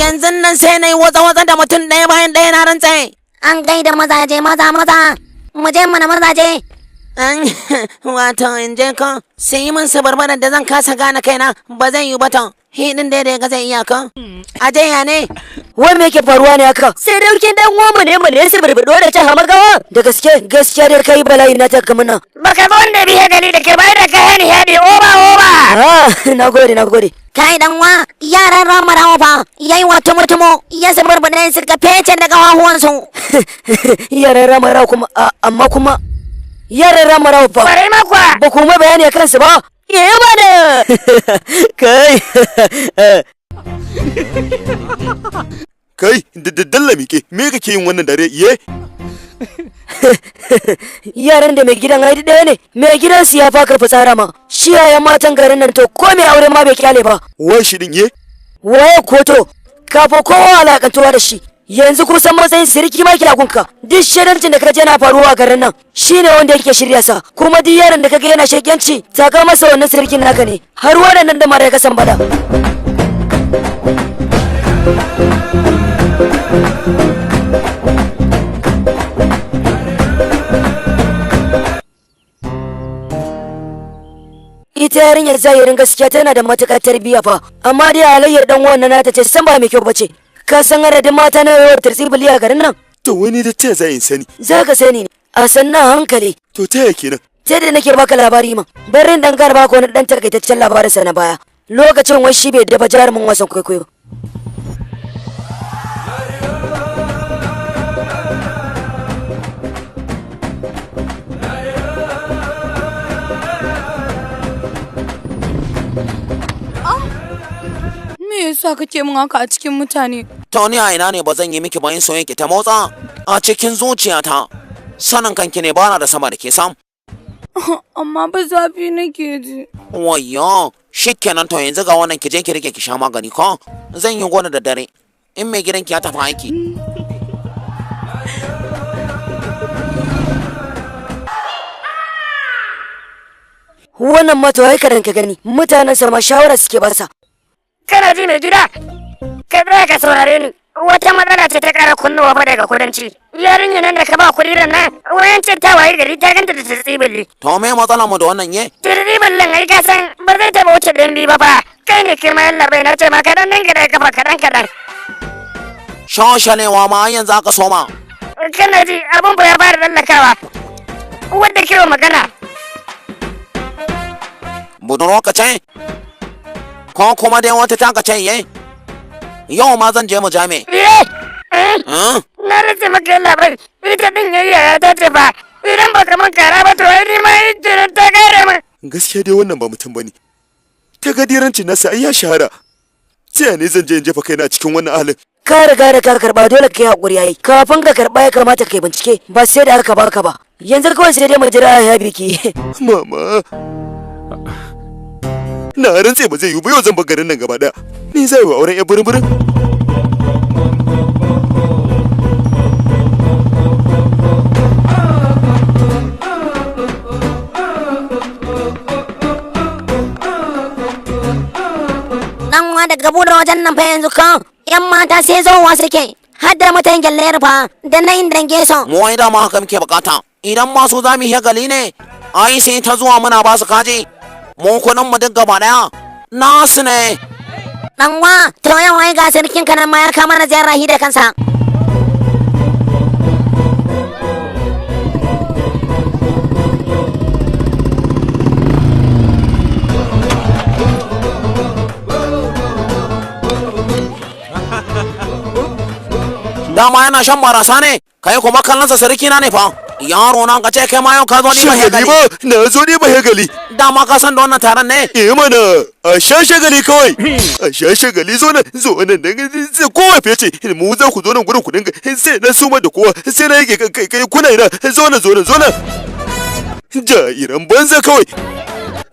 yanzu nan sai na yi waza da mutum ɗaya bayan ɗaya na rantse. An gaida mazaje maza mu je mana mazaje. Wato in je ka sai min sabarbarar da zan kasa gane kaina ba zan yi bata. Hidin da ya zai iya ka. Aje ya ne. Wai me yake faruwa ne haka? Sai dauke dan uwa mu ne sai barbado da ta hamagawa. Da gaskiya dai kai bala'i na ta kamar nan. Baka ga wanda bihe gani da ke bayar da kayan hedi oba. Nagode. Kai dan uwa yaran ramarawa fa yayi wato mutumo ya sabarbada suka fece daga hahuwansu. Yaran ramarawa kuma amma kuma yaran ramarawa fa. Bare makwa. Ba kuma bayani akan su ba. Yaya bada. Kai. Kai, dalla mike, me kake yin wannan dare iye? Yaran da mai gidan haidi ɗaya ne, mai gidan su ya fakar fitsara ma. Shi yayan matan garin nan to ko mai aure ma bai kyale ba. Wai shi din ye? Waye koto, kafin kowa alakantuwa da shi. Yanzu kusan matsayin sirki ma gunka. Duk shirancin da kaje na faruwa a garin nan shine wanda yake shirya sa. Kuma duk yaron da kaga yana shekenci, taka masa wannan sirkin naka ne. Har waɗannan da mara kasan bada. Ita yarinyar zahirin gaskiya tana da matukar tarbiyya fa, amma dai halayyar dan wannan nata ce san ba mai kyau bace. Ka san adadin mata na yawar tartsibili a garin nan? To wani da ta zai sani. Za ka sani ne, a sannan hankali. To ta yake nan? Ta da nake baka labari ma, barin dan garba ko wani dan takaitaccen labarinsa na baya. Lokacin wai shi bai dafa jarumin wasan kwaikwayo. Me yasa kake mun haka a cikin mutane? To ni a ina ne ba zan yi miki bayan soyayya ki ta motsa a cikin zuciyata. Sanin kanki ne bana da sama da ke sam. Amma ba zafi nake ji. Wayyo, shikenan to yanzu ga wannan ki je ki rike ki sha magani ko? Zan yi gona da dare. In mai gidanki ya tafi aiki. Wannan mato ai karan ka gani, mutanen sa ma shawara suke barsa. Kana ji mai gida? Ka tsaya ka saurare ni. Wata matsala ce ta ƙara kunnuwa fa daga kudanci. Yarinya nan da ka ba kuɗi nan, wayancin ta waye gari ta ganta da tsibili. To me matsala mu da wannan ye? Tsibilin ai ka san ba zai taɓa wuce dambi ba fa. Kai ne kai ma yalla bai na ce ma kaɗan nan gida kafa kaɗan. Shashalewa ma yanzu aka soma. Kana ji abin ba ya fara lallakawa. Wadda kewa magana. Budurwa ka ce? Ko kuma dai wata taka ce ye? Yau ma zan je mu jame. Na rasa maka labai, ita din yayi ya ta ce ba. Idan ba kaman kara ba to ai ni ma ita ta gare mu. Gaskiya dai wannan ba mutum bane. Ta gadirancin nasa ai ya shahara. Sai ne zan je in jefa kaina cikin wannan halin. Ka riga da ka karba dole kai hakuri yayi. Kafin ka karba ya kamata kai bincike, ba sai da aka baka ba. Yanzu kawai sai dai mu jira ya biki. Mama. Na rantse ba zai yi ba yau zan bar garin nan gaba daya. Ni zai wa auren ya burin. Dan wa daga buɗe wajen nan fa yanzu kan yan mata sai zowa suke. Har da mutan gyallayar fa da na yin dange son. Mu wai dama haka muke bukata. Idan ma su za mu yi gali ne, ai sai ta zuwa muna ba su kaji. Mu kunan mu duk gaba daya. Nasu ne. Dan wa to yau ai ga sarkin kanan ma ya kama na ziyara da kansa. Dama yana shan barasa ne, kai kuma kallonsa sarki na ne fa. Yaro na ka ce kai ma yau ka zo ni ba Shagali ba, na zo ni ba gali. Dama ka san da wannan taron ne? Mana, a sha shagali kawai. A sha shagali zo nan sai kowa fiye ce mu za ku zo nan gurin ku dinga sai na suma da kowa sai na yake kai kuna ina zo nan. Jairan banza kawai.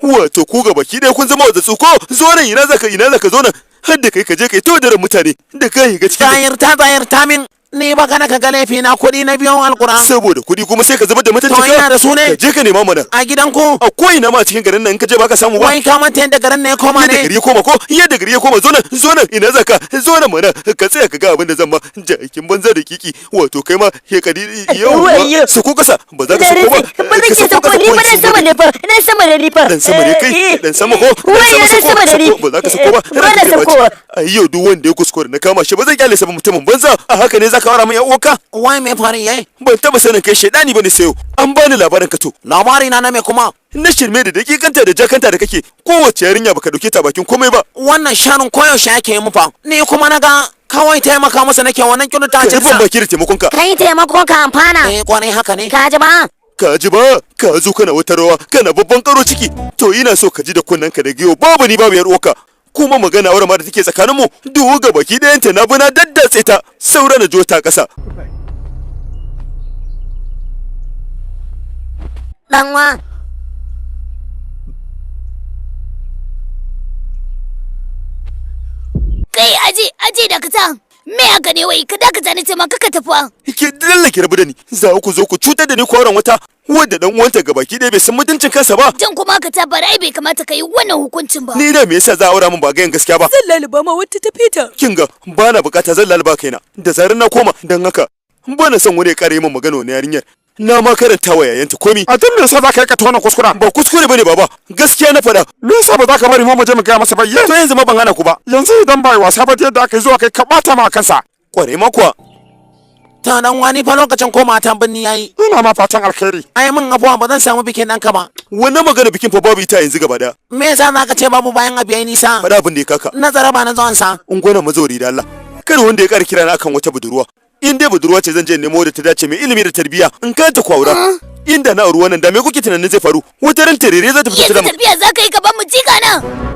Wato ku ga baki ɗaya kun zama wa ko zo nan ina zaka zo nan. Har da kai ka je kai to da mutane da kai ga cikin Tayar ta min Ni ba kana ka ga laifi na kuɗi na biyan alƙur'an. Saboda kuɗi kuma sai ka zubar da mutunci To ina da su ne. Ka je ka nema mana. A gidan ku. A ko ina ma cikin garin nan in ka je ba ka samu ba. Wai ka manta yadda garin ne ya koma Yadda ne. gari ya koma ko? Yadda gari ya koma zo nan ina zaka zo nan mana ka tsaya ka ga abin da zan ma jakin banza da kiki wato kai ma he kadi yau su ko kasa ba za ka sako ba. Ba zan ke sako ni ba dan sama ne fa. Dan sama ne ni fa. Dan sama ne kai dan sama ko Wai dan sama ne ni. ba za ka sako ba. Ba na sakowa. Ai yau duk wanda ya kuskure na kama shi ba zai kyale sa ba mutumin banza a haka ne zaka wara min yan uwanka. Wai me farin yayi? Ban taba sanin kai shedani bane sai yau an bani labarin ka to. Labari na me kuma? Na shirme da dakikanta da jakanta da kake kowace yarinya baka dauke ta bakin komai ba. Wannan shanun koyaushe yake yi mu fa. Ni kuma naga kawai taimaka masa nake wannan kyauta Ka ce ban baki da taimakon ka. Kai taimako ka amfana. kwarai haka ne. Ka ji ba? Ka ji ba ka zo kana wata rawa kana babban karo ciki to ina so ka ji da kunnen ka da giyo babu ni babu yar uwarka kuma magana aure ma da take tsakanin mu duhu ga baki ɗayan ta na bana daddatse ta saura na jota ƙasa. Danwa. Kai aje dakata. Me haka ne wai ka dakata ni ce ma kaka tafi. Ke lalle ki rabu da ni za ku zo ku cutar da ni koran wata wanda dan uwanta ga baki ɗaya bai san mutuncin kansa ba. Dan kuma ka tabbara ai bai kamata ka yi wannan hukuncin ba. Ni da me yasa za a aura min ba gayan gaskiya ba. Zan laluba ma wata ta fita. Kin ga ba na bukata zan lalba kaina da zarar na koma dan haka ba na son wani ya kare min magana wani yarinyar. Na ma karanta wa yayanta komi. A tun me yasa za ka rika tona kuskura? Ba kuskure bane baba gaskiya na faɗa. Me yasa ba za ka bari mu je mu gaya masa ba? To yanzu ma ban hana ku ba. Yanzu idan bai wasa ba yadda aka yi zuwa kai ka bata ma kansa. Kware ma kuwa. Ta dan wani fa lokacin koma ta binni yayi. Ina ma fatan alkhairi. Ai mun abuwa ba zan samu bikin ɗanka ba. Wannan magana bikin fa babu ita yanzu gaba daya. Me yasa za ka ce babu bayan abu yayi nisa? Faɗa abin da ya kaka. Nazara ba na zuwan sa. Ungwana mazauri da Allah. Kada wanda ya ƙara kira na akan wata budurwa. In dai budurwa ce zan je nemo da ta dace mai ilimi da tarbiyya in ka ta kwaura. Inda na auri wannan da me kuke tunanin zai faru? Wata ran tarere za ta fito da mu. Yanzu tarbiya za ka yi gaban mu jika nan.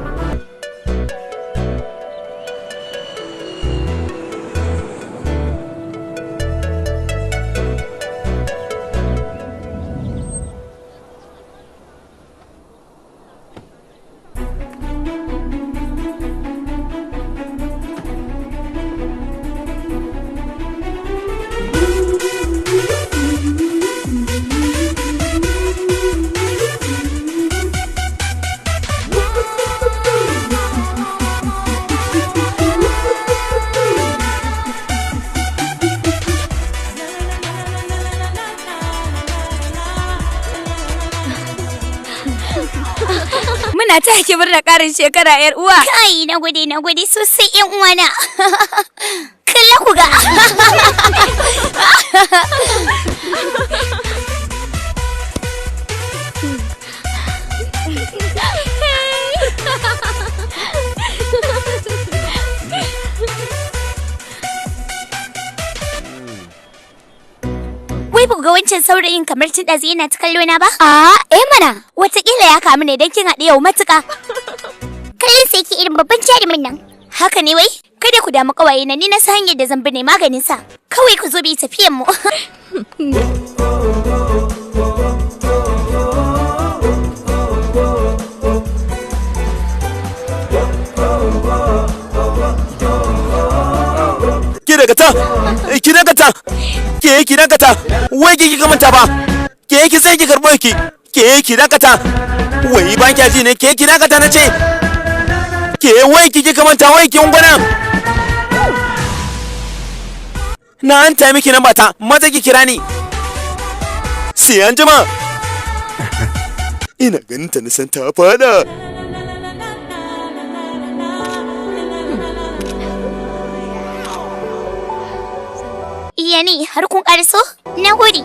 Muna ta ki murna ƙarin shekara yar uwa. Kai na gode sosai yan uwana. Kalla ku ga. Wai ba ga wancan saurayin kamar tun ɗazu yana ta kallo na ba? Mana. Wataƙila ya kamu ne don kin haɗe yau matuƙa. Kallon sai ki irin babban jarumin nan. Haka ne wai? Kada ku damu ƙawaye na ni na san hanyar da zan bi ne maganin sa. Kawai ku zo bi tafiyan mu. Ki dakata wai ki manta ba ki sai ki karbo ki dakata wai ba ki ji ne ki dakata na ce wai ki manta wai ki ungwana na an ta miki nan bata maza ki kira ni sai an jima ina ganin ta nisan ta fada Yani har kun ƙarso? Na gode.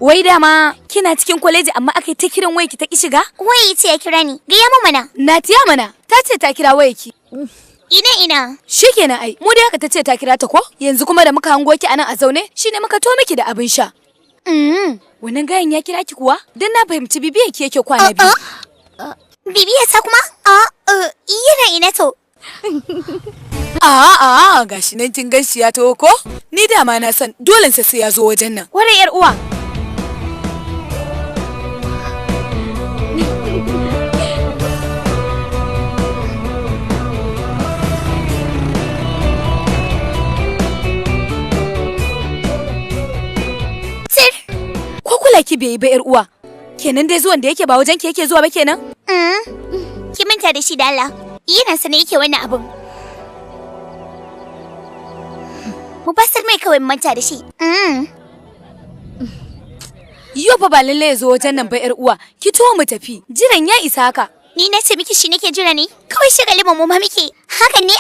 Wai dama kina cikin kwaleji amma aka yi ta kiran wayarki ta ki shiga? Wai ce ya kira ni. Gaya mu mana. Natiya mana. Ta ce ta kira wayarki. Ina. Shikenan ai. Mu dai haka ta ce ta kira ta ko? Yanzu kuma da muka hango ki anan a zaune, shine muka to miki da abin sha. Wannan gayan ya kira ki kuwa? Dan na fahimci bibiyar ki yake kwana biyu. Bibiyar sa kuma? Yana ina to. Gashi nan kin ganshi ya taho ko? Ni dama na san dole sai ya zo wajen nan. Ware yar uwa. bai yi ba yar uwa. Kenan dai zuwan da yake ba wajen ki yake zuwa ba kenan? Ki manta da shi da Allah. Yana sane yake wannan abun. Mu basar mai kawai manta da shi. Yo fa ba lalle ya zo wajen nan ba yar uwa. Ki to mu tafi. Jiran ya isa haka. Ni na ce miki shi nake jira ne. Kawai shagali mu ma muke. Haka ne.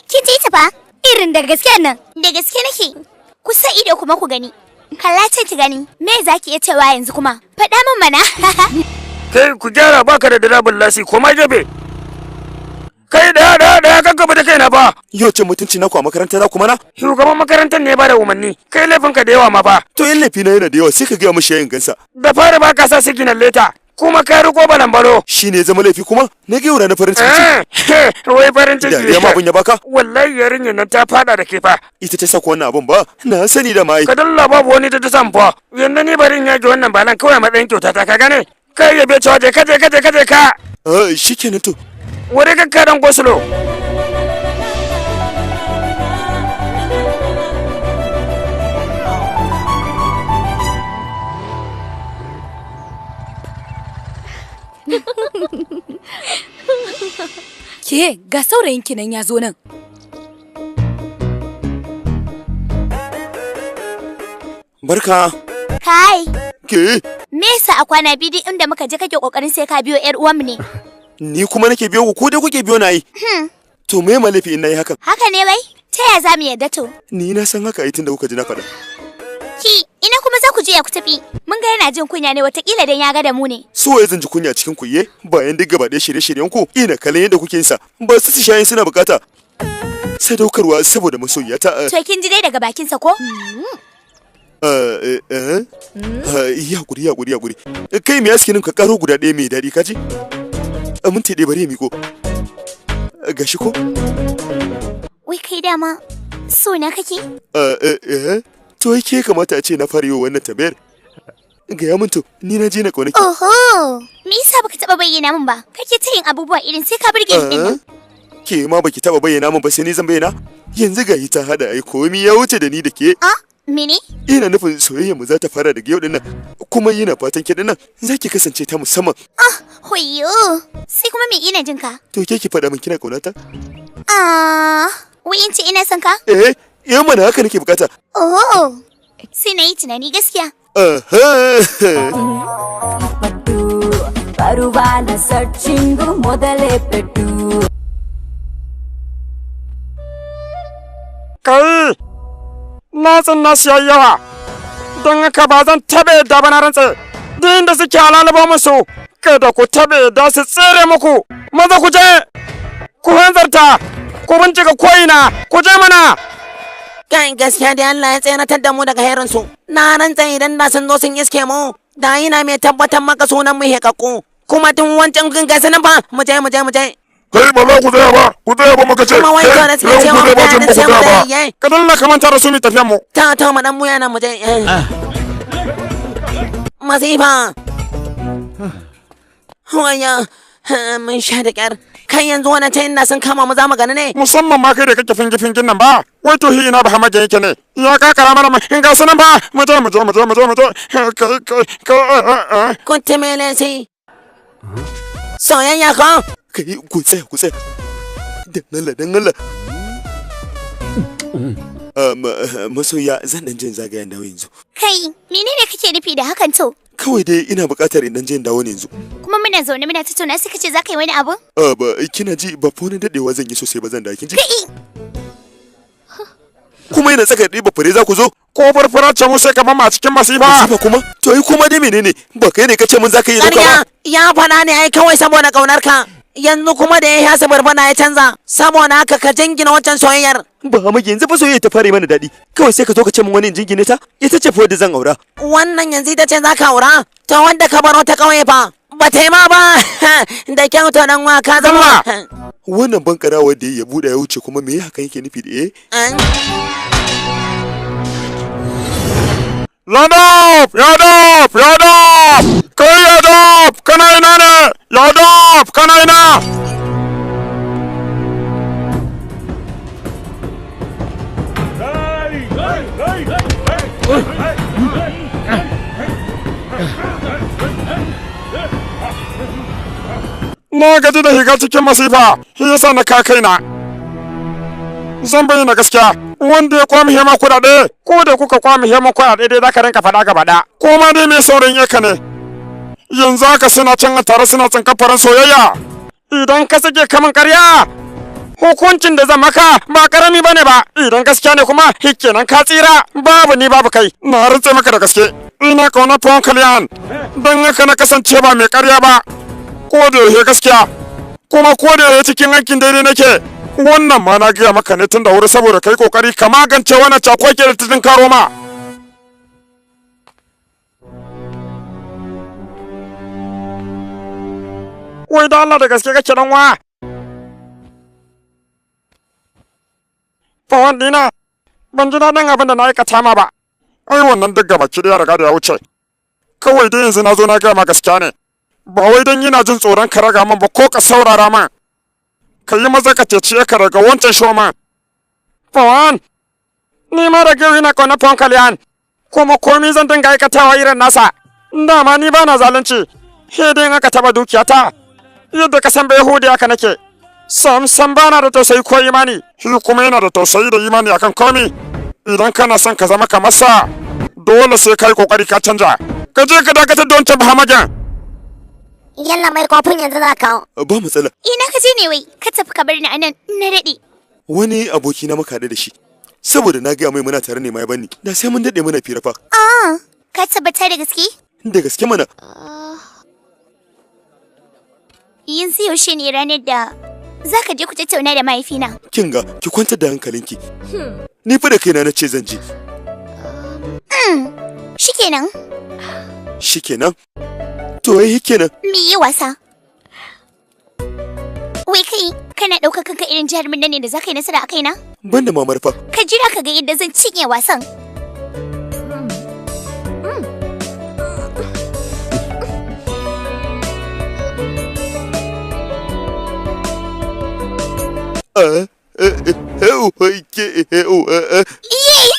Kin ji ta fa? Irin da gaske nan. Da gaske nake. Ku sa ido kuma ku gani. Kalla ce ki gani. Me zaki iya cewa yanzu kuma? Faɗa min mana. Kai ku gyara baka da dirabin lasi ko ma jabe. Kai da kanka ba da kaina ba. Yau ce mutunci na ku a makaranta za ku mana? Shugaban makarantar ne ba da umarni. Kai laifinka da yawa ma fa. To yin laifi na yana da yawa sai ka gaya mishi yayin gansa. Da fara ba ka sa siginan leta. Kuma ka riko balambalo. Shi ne zama laifi kuma? Na ga yau na farin ciki. Wai farin ciki. Dariya ma abun ya baka? Wallahi yarinyar nan ta fada da ke fa. Ita ta saka wannan abun ba? Na sani da mai. Ka dalla babu wani ta san fa. Yanda ni bari in yage wannan balan kawai matsayin kyauta ta ka gane. Kai ya be cewa je ka. Shikenan to. Wuri ka dan gosulo. Ke ga saurayin ki nan ya zo nan. Barka. Kai. Ke? Me yasa a kwana biyu inda muka je kake kokarin sai ka biyo yar uwanmu ne? Ni kuma nake biyo ku ko dai kuke biyo na yi? To me ma laifi in nayi hakan? Haka ne bai? Ta ya za mu yadda to? Ni na san haka ai tunda kuka ji na faɗa. Ina kuma za ku je ku tafi. Mun ga yana jin kunya ne watakila dan ya ga da mu ne. So ya zanji kunya cikin ku ye? Bayan duk gaba ɗaya shirye-shiryen ku ina kallon yadda kuke yin sa. Ba su shayin suna bukata. Sadaukarwa saboda masoyiyata. To kin ji dai daga bakin sa ko? Ya guri. Kai me askinin ka karo guda ɗaya mai daɗi kaji? Minti ɗaya bari ya miko. Gashi ko? Wai kai dama so na kake? To ke kamata a ce na fara yi wannan tambayar. Gaya min to, ni na je na ƙaunaki. Oho, me yasa baka taɓa bayyana min ba? Kake ta yin abubuwa irin sai ka burge ni nan. Ke ma baki taɓa bayyana min ba sai ni zan bayyana? Yanzu ga ta hada ai komi ya wuce da ni da ke. Mene? Ina nufin soyayya mu za ta fara daga yau dinnan. Kuma ina fatan ke dinnan za ki kasance ta musamman. Hoyo, sai kuma me ina jin ka? To ke ki faɗa min kina ƙaunata? Wai in ce ina son ka? Yau mana haka nake bukata. Oh, sai na yi tunani gaskiya. పరువాల సర్చింగ్ మొదలే పెట్టు Kai, na san na siya yawa. Don haka ba zan taɓa yadda ba na rantse. Duk inda suke alalaba musu, kada ku taɓa yadda su tsere muku. Maza ku je, ku hanzarta, ku bincika ko'ina, ku je mana. Kai gaskiya da Allah ya tsayanatar da mu daga herinsu. Na rantsa idan da sun zo sun iske mu, da ina mai tabbatar maka sunan mu hekakku. Kuma tun wancan kun gasa nan fa, mu je. Kai ba za ku tsaya ba maka ce. Kuma wai to da suke cewa mutane sai mu je. Ka dalla ka manta da su mi tafiyan mu. Ta mu dan mu yana mu je. Masifa. Waya, mun sha da kyar. Kai yanzu wannan ta inda sun kama mu za mu gani ne. Musamman ma kai da kake fingin nan ba. Wai to ina ba hamage yake ne. Ya kakara mana in ga sunan ba. Mu je. Kun temele sai. Soyayya ko? Kai ku tsaya. Dan Allah. Masoya zan dan jin zagayen dawo yanzu. Kai, menene kake nufi da hakan to? Kawai dai ina buƙatar in dan jin dawo ne yanzu. Kuma muna zaune muna tattauna sai kace za ka yi wani abu? Ba kina ji ba fa wani dadewa zan yi sosai ba zan da kin ji. Kai. Kuma ina tsaka ɗiba fure za ku zo? Ko farfara ce mu sai ka mama cikin masifa. Masifa kuma? To ai kuma dai menene? Ba kai ne kace mun za ka yi doka ba? Ya faɗa ne ai kawai saboda ƙaunar ka. Yanzu kuma da ya hasa barbana ya canza. Saboda haka ka jingina wancan soyayyar. Ba mu yanzu fa soyayya ta fara mana daɗi. Kawai sai ka zo ka ce min wani jingine ta? Ita ce fa da zan aura. Wannan yanzu ita ce za ka aura? To wanda ka baro ta ƙauye fa. Ba ta yi ma ba. Da kyauta dan wa ka zama. Wannan bankarawa da ya buɗe ya wuce kuma me hakan yake nufi da Yadop! Kai Yadop! Kana ina ne? Yadop! Kana ina? Na gaji da higa cikin masifa, shi yasa na ka kaina. Zan bayyana gaskiya, wanda ya kwami hema kuɗaɗe, ko da kuka kwami hema kuɗaɗe dai zaka rinka faɗa gaba ɗaya. Ko ma dai mai saurin yaka ne. Yanzu haka suna can a tare suna tsinka faran soyayya. Idan ka sake kaman ƙarya, hukuncin da zan maka ba karami bane ba. Idan gaskiya ne kuma hikenan ka tsira. Babu ni babu kai. Na rantse maka da gaske. Ina kauna Pon Kalyan. Dan haka na kasance ba mai ƙarya ba. Ko da yake gaskiya. Kuma ko da yake cikin aikin daidai nake. Wannan ma na gaya maka ne tun da wuri saboda kai kokari ka magance wannan cakwake da titin karo ma. Wai da Allah da gaske kake dan wa. Fawon dina, ban ji daɗin abin da na aikata ma ba. Ai wannan duk gaba ki ya riga da ya wuce. Kawai dai yanzu na zo na gaya ma gaskiya ne. Ba wai don yana jin tsoron ka raga man ba ko ka saurara man. Ka yi maza ka cece ka daga wancan shoma. Fawon, ni ma da gari na kauna Pon Kalyan. Kuma komi zan dinga aikatawa irin nasa. Dama ni ba na zalunci. Hedin aka taba dukiyata. Yadda ka san bai Yahudi haka nake. Sam bana da tausayi ko imani. Shi kuma yana da tausayi da imani akan komi. Idan kana son ka zama kamar sa, dole sai kai kokari ka canja. Ka je ka dakatar da wancan bahamagen. Yalla mai kofin yanzu za ka. Ba matsala. Ina ka je ne wai, ka tafi ka bar ni anan na daɗe. Wani aboki na muka haɗu da shi. Saboda na gaya mai muna tare ne mai bani. Da sai mun daɗe muna fira fa. Ka tabbata da gaske? Da gaske mana. Yanzu yaushe ne ranar da za ka je ku tattauna da mahaifina? Kinga, ki kwantar da hankalinki. Ni fa da kaina na ce zan je. Shikenan. Shikenan? To yi kenan. Me yi wasa? Wai kai, kana ɗaukar kanka irin jarumin nan ne da za ka yi nasara a kaina? Ban da mamar fa. Ka jira ka ga yadda zan cinye wasan.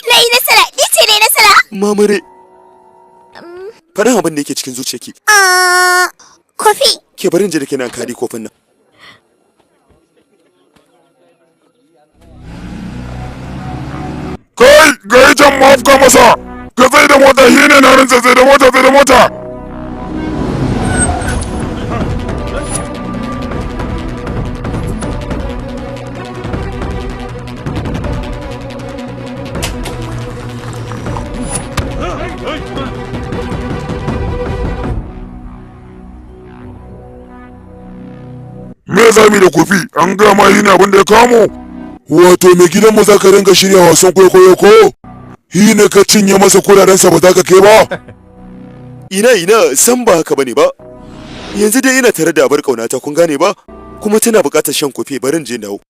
Na yi nasara, ni ce na yi nasara. Mamare. Faɗin abin da yake cikin zuciyarki. Kofi. Ke barin je da kenan kadi kofin nan. Kai, ga yi can mafka masa. Ka zai da mota, shi ne na rinsa zai da mota, zai da mota. Me za mu da kofi an gama yi ne abin da ya kamo? Wato mai gidanmu za ka ringa shirya wasan kwaikwayo ko? Yi ne ka cinye masa kudadensa ba za ka kai ba? Ina san ba haka bane ba. Yanzu dai ina tare da abar kaunata kun gane ba? Kuma tana buƙatar shan kofi barin je dawo.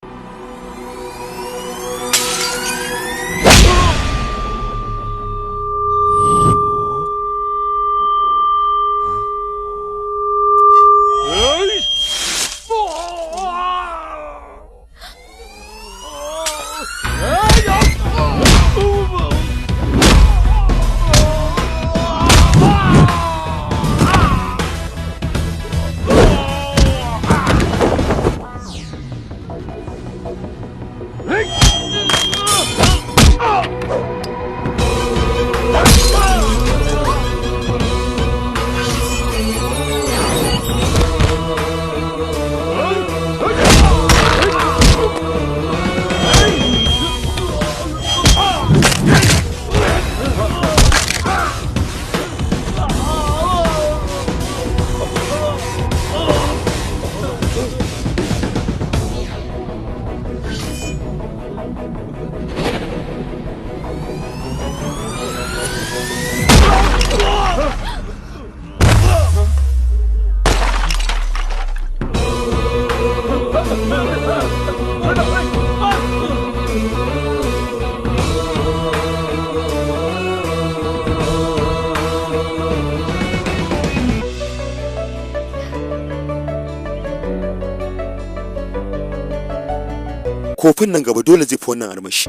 Kofin nan gaba dole zai fi wannan armashi.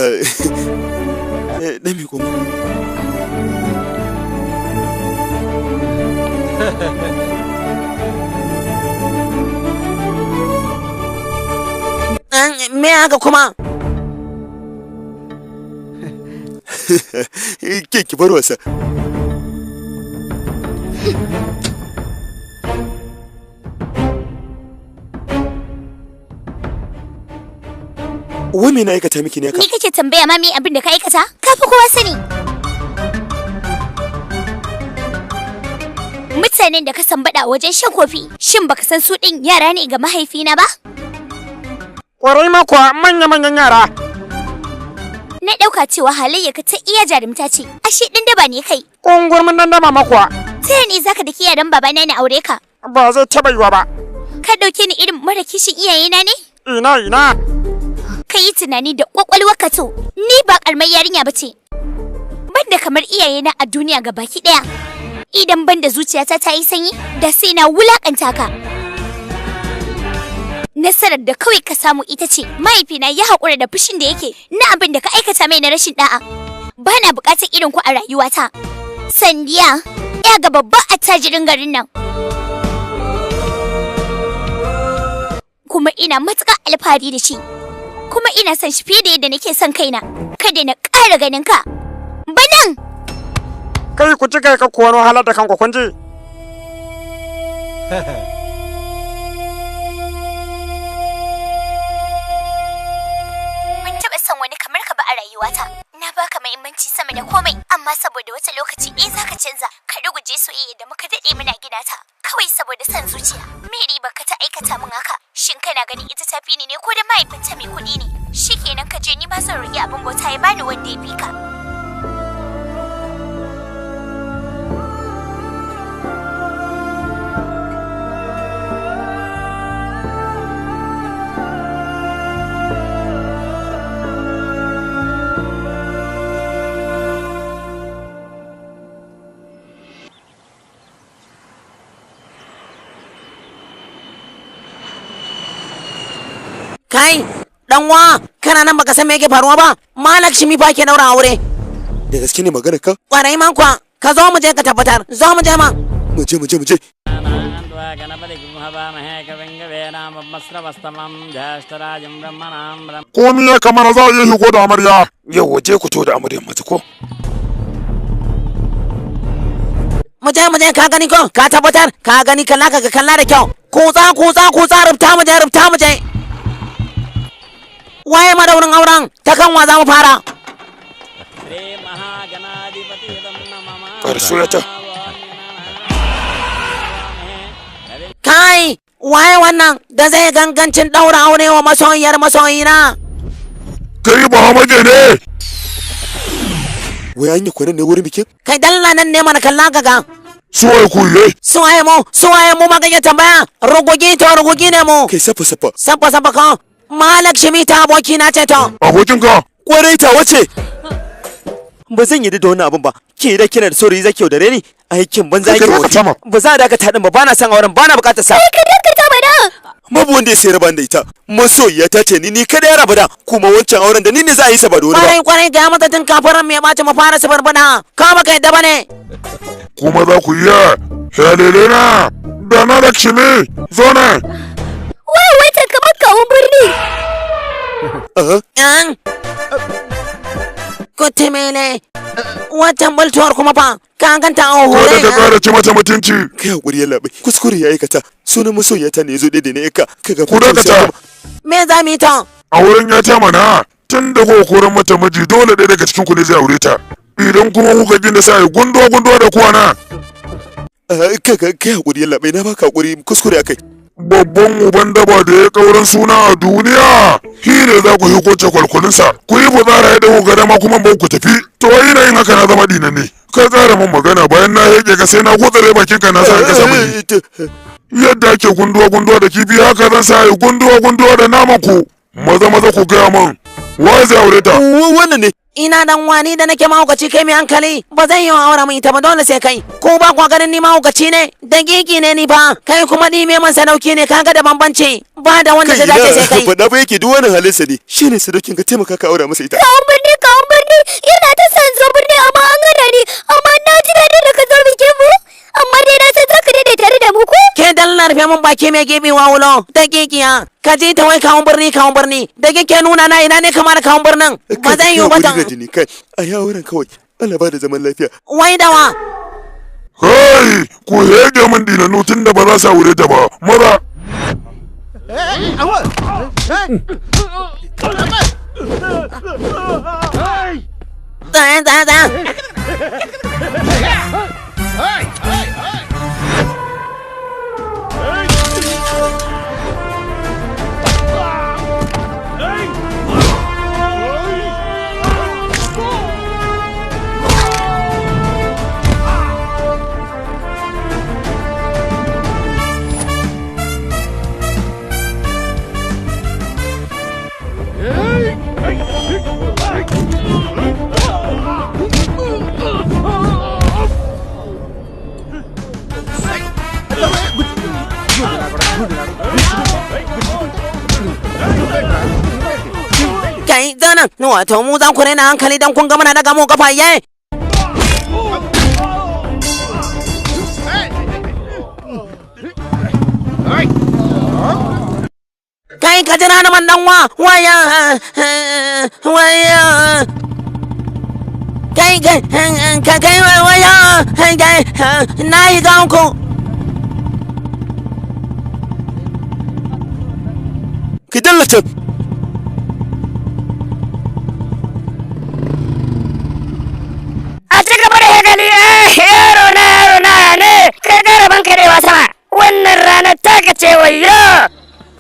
Na mi kuma. Me haka kuma? Ki bar wasa. Wai me na aikata miki ne ka? Ni kake tambaya ma me abin da ka aikata? Ka fi kowa sani. Mutanen da ka sambada wajen shan kofi, shin baka san su din yara ne ga mahaifina ba? Kwarai ma kuwa manya-manyan yara. Na ɗauka cewa halayyarka ta iya jarumta ce, ashe ɗin daba ne kai. Ƙungurmin dan dama makuwa. Ta ne zaka da kiyayen babana na aure ka? Ba zai taɓa yiwa ba. Ka ɗauke ni irin mara kishin iyayena ne? Ina. Ka yi tunani da ƙwaƙwalwarka to, ni ba ƙaramar yarinya ba ce. Banda kamar iyayena a duniya ga baki ɗaya. Idan banda zuciyata ta yi sanyi, da sai na wulaƙanta ka. Nasarar da kawai ka samu ita ce mahaifina ya haƙura da fushin da yake na abin da ka aikata mai na rashin da'a. Ba na buƙatar irin ku a rayuwata. Sandiya, ya ga babban attajirin garin nan. Kuma ina matuƙar alfahari da shi. Kuma ina son shi fiye da yadda nake son kaina. Kada na ƙara ganin ka. Banan! Kai ku ci kai ka kuwa wahalar da kanku kun ji. Son wani kamar ka ba a rayuwata. Na baka muhimmanci sama da komai, amma saboda wata lokaci zaka canza, ka ruguje soyayya da muka dade muna gina ta. Kawai saboda son zuciya. Me riba ka ta aikata min haka? Shin kana ganin ita tafi ni ne ko da mahaifinta mai kuɗi ne? Shikenan ka je ni ma zan roki abin bauta ya bani wanda ya fi ka. Kai, ɗanwa, kana nan baka san me yake faruwa ba? Malak Shimi fa ke daura aure. Da gaske ne maganar ka? Ƙwarai man kwa, ka zo mu je ka tabbatar. Zo mu je ma. Mu je. Komi ya kamar za a yi shigo da amarya. Yau waje ku to da amaryar mata ko? Mu je ka gani ko? Ka tabbatar? Ka gani kalla ka kalla da kyau. Kutsa rubta mu je. Waye madaurin auren? Ta kan wa za mu fara? Ƙarsu ya ta. Kai, waye wannan da zai gangancin ɗaura aure wa masoyiyar masoyina? Kai ba hamaje ne. Wai an yi kwanan ne wurin bikin? Kai dalla nan ne mana kalla gaga. Suwaye ku ye? Suwaye mu magana tambaya. Rugugi ne mu. Kai safa. Safa ka. Malak Shimi ta aboki na ce to. Abokin ka? Kwarai ta wace? Ba zan yi da wannan abin ba. Ke da kina da saurayi zaki yaudare ni? Aikin banza yake wata. Ba za a dakata din ba, bana son auren, bana bukatar sa. Kai ka dakata mana. Babu wanda ya sayar ban da ita. Masoyiya ta ce ni kada ya rabu da, kuma wancan auren da ni ne za a yi sa ba da wani ba. Kwarai ga mata tun kafin mai ɓaci mu fara su barbada. Ka baka yadda bane. Kuma za ku iya. Helele na. Da na Lakshmi. Zo ne. Wai ta kamar kawun birni. Kutumele. Wancan bultuwar kuma fa. Ka ganta a hore. Kada ka ƙara ci mata mutunci. Kai hakuri ya labai. Kuskure ya aikata. Sunan masoyiyata ne yazo daidai ne ka. Ku dakata. Me za mu yi ta? A wurin ya ta mana. Tun da kokorin mata miji dole ɗaya daga cikin ku ne zai aure ta. Idan kuma kuka gina sa yi gunduwa da kwana. Kai hakuri ya labai, na baka hakuri, kuskure akai. Babban uban daba da ya kauran suna a duniya shi ne za ku yi kwace kwalkwalinsa ku yi fitsara ya dawo gada ma kuma ba ku tafi to wai na yin haka na zama dinan ne ka tsara min magana bayan na yake ka sai na kutsare bakin ka na sa ka samu yadda ake gunduwa da kifi haka zan sa yi gunduwa da naman ku maza ku gaya min wa zai aure ta wannan ne ina dan wani da nake mahaukaci kai mai hankali ba zan yi wa aure mai ita ba dole sai kai ko ba kwa ganin ni mahaukaci ne dakiki ne ni fa kai kuma ni mai man sadauki ne kaga da bambanci ba da wanda ta dace sai kai faɗa ba yake duk wani halinsa ne shine sadaukin ka taimaka ka aura masa ita kawun birni yana ta san zo birni amma an gana ni amma na ji daɗi da ka zo bikin mu amma dai na san zaka daidai tare da mu ko ke dallar rufe mun baki mai gibi wa wulo dakikiya ka ji ta wai kawun birni da kike nuna na ina ne kamar kawun birnin ba zan yi ba ta kai a yawuran kawai Allah ba da zaman lafiya wai dawa kai ku hege min dinanu tun da ba za su aure ta ba maza tsaya kai zanan wato mu za ku raina hankali dan kun ga muna daga mu kafa yayi kai ka jira na man dan waya kai waya na yi ga ku ki dallata a ci gaba da gani yaro na ne ka gara ban karewa sama wannan ranar taka ce wayo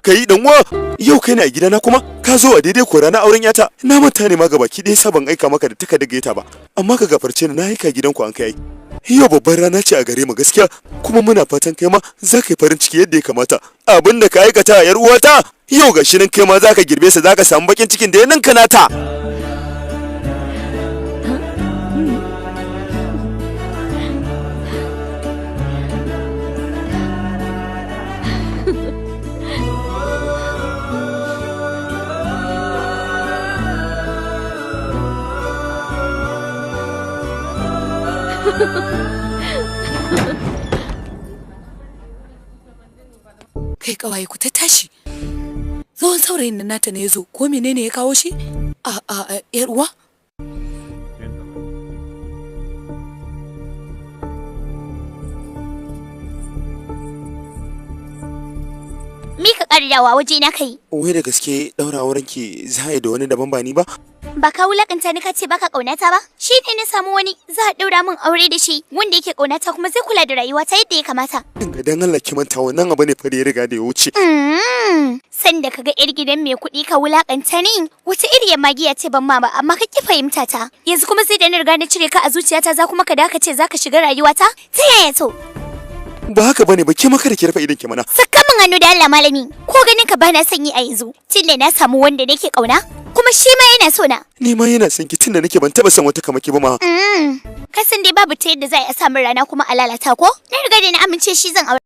kai dan uwa yau kai na a gidana kuma ka zo a daidai ko ranar auren yata na manta ne ma gabaki ɗaya saban aika maka da takarda gaita ba amma ka gafarce ni na aika gidanku an kai yau babban rana ce a gare mu gaskiya kuma muna fatan kai ma za ka yi farin ciki yadda ya kamata abin da ka aikata a yar uwata yau gashi nan kai ma za ka girbe sa za ka samu bakin cikin da ya ninka nata kai kawaye ku ta tashi tsohon saurayin nan nata ne ya zo ko menene ya kawo shi a yar uwa mika karyawa waje na kai wai da gaske daura auren ki za a yi da wani daban ba ni ba ba ka wulakanta ni ka ce baka kaunata ba shi ne na samu wani za a daura min aure da shi wanda yake kaunata kuma zai kula da rayuwa ta yadda ya kamata dan Allah ki manta wannan abu ne fa da ya riga da ya wuce sanda kaga yar gidan mai kuɗi ka wulakanta ni wata iriyar magiya ce ban ma ba amma ka ki fahimta ta yanzu kuma sai da ni riga na cire ka a zuciyata za kuma ka daka ce zaka shiga rayuwata ta yaya to ba haka bane ba ke maka da ki rufe idan ki mana saka min hannu da Allah malami ko ganin ka bana son yi a yanzu tunda na samu wanda nake kauna kuma shi ma yana so na ni ma yana son ki tunda nake ban taba son wata kamaki ba ma ka san dai babu ta yadda za a samu rana kuma a lalata ko na riga da na amince shi zan aure